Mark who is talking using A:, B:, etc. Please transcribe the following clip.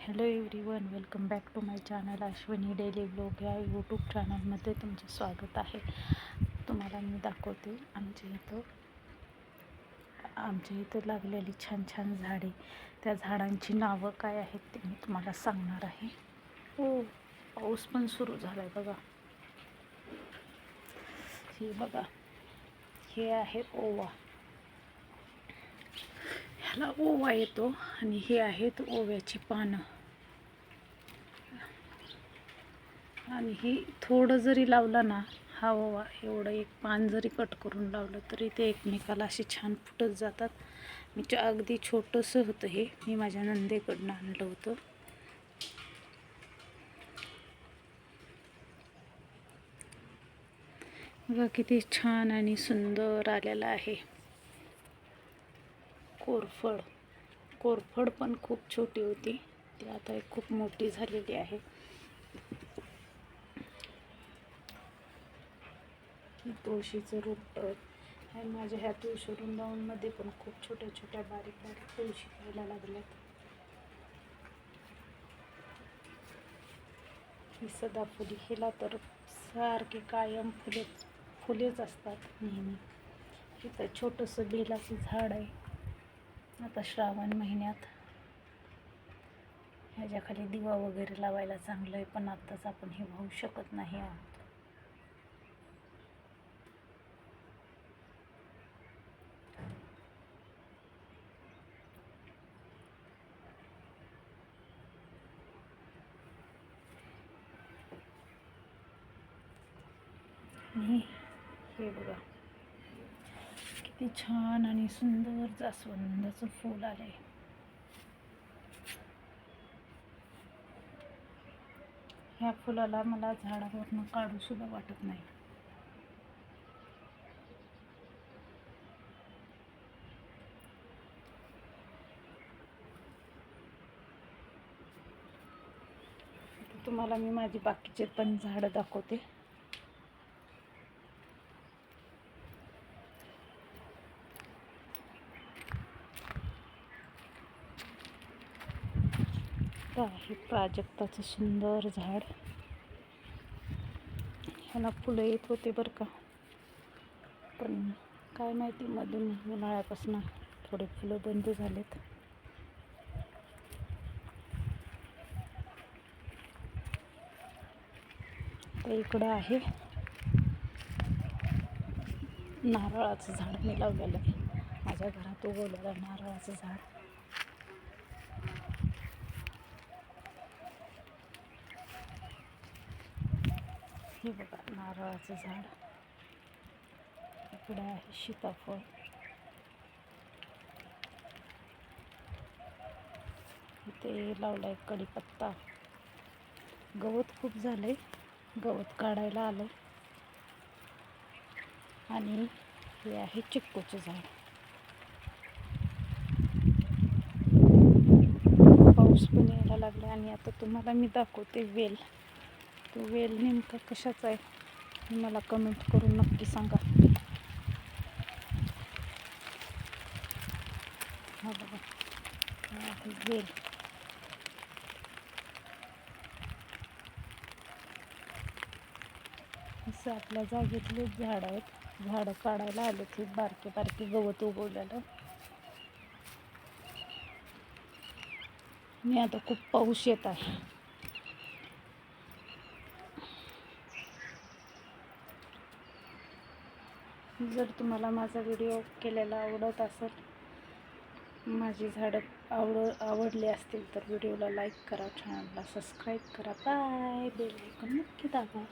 A: Hello everyone, welcome back to my channel Ashwini daily blog या YouTube चॅनलमध्ये तुमचे स्वागत आहे. तुम्हाला मी दाखवते आमच्या इथं लागलेली छान छान झाडे. त्या झाडांची नावं काय आहेत ते मी तुम्हाला सांगणार आहे. हो, पाऊस पण सुरू झाला आहे बघा. हे बघा, हे आहे ओवा. ह्याला ओवा येतो आणि हे आहेत ओव्याची पानं. आणि ही थोडं जरी लावलं ना, हा ओवा एवढं एक पान जरी कट करून लावलं तरी ते एकमेकाला असे छान फुटत जातात. मी अगदी छोटंसं होतं हे, मी माझ्या नंदेकडनं आणलं होतं. बघा किती छान आणि सुंदर आलेलं आहे. कोरफड पण खूप छोटी होती, ती आता खूप मोठी झालेली आहे. तुळशीचं रोपट आहे माझ्या. ह्या तुळशी वृंदावनमध्ये पण खूप छोट्या छोट्या बारीक बारीक तुळशी यायला लागल्यात. ही सदाफुली, हिला तर सारखे कायम फुलेच असतात नेहमी. इथं छोटंसं बेलाचं झाड आहे. आता श्रावण महिन्यात ह्याच्या खाली दिवा वगैरे लावायला चांगलं आहे, पण आत्ताच आपण हे वाहू शकत नाही आहोत. हे बघा किती छान आणि सुंदर जास्वंदाचं फूल आलंय. ह्या फुलाला मला झाडावरनं काढू सुद्धा वाटत नाही. तुम्हाला मी माझी बाकीचे पण झाडं दाखवते. हे प्राजक्ताचं सुंदर झाड. ह्याला फुलं येत होते बरं का, पण काय माहिती मधून उन्हाळ्यापासून थोडे फुलं बंद झालेत. तर इकडं आहे नारळाचं झाड मी लावलेलं आहे. माझ्या घरात उगवलेलं नारळाचं झाड. हे बघा नारळाचं झाड. इकडे आहे सीताफळ. इथे लावलाय कढीपत्ता. गवत खूप झालंय, गवत काढायला आलंय. आणि हे आहे चिक्कूचं झाड. पाऊस पण यायला लागला. आणि आता तुम्हाला मी दाखवते वेल. तो वेल नेमका कशाचा आहे हे मला कमेंट करून नक्की सांगा. हा बघा, हा आहे वेल. असं आपल्या जागेतलेच झाड आहेत. झाडं काढायला आले ते बारके बारके गवत उगवलेलं. मी आता खूप पाऊस येत आहे. जर तुम्हाला माझा व्हिडिओ केलेला आवडत असेल, माझी झाडं आवडली असतील तर व्हिडिओला लाईक करा, चॅनलला सबस्क्राईब करा. बाय. बेल आयकॉन नक्की दाबा.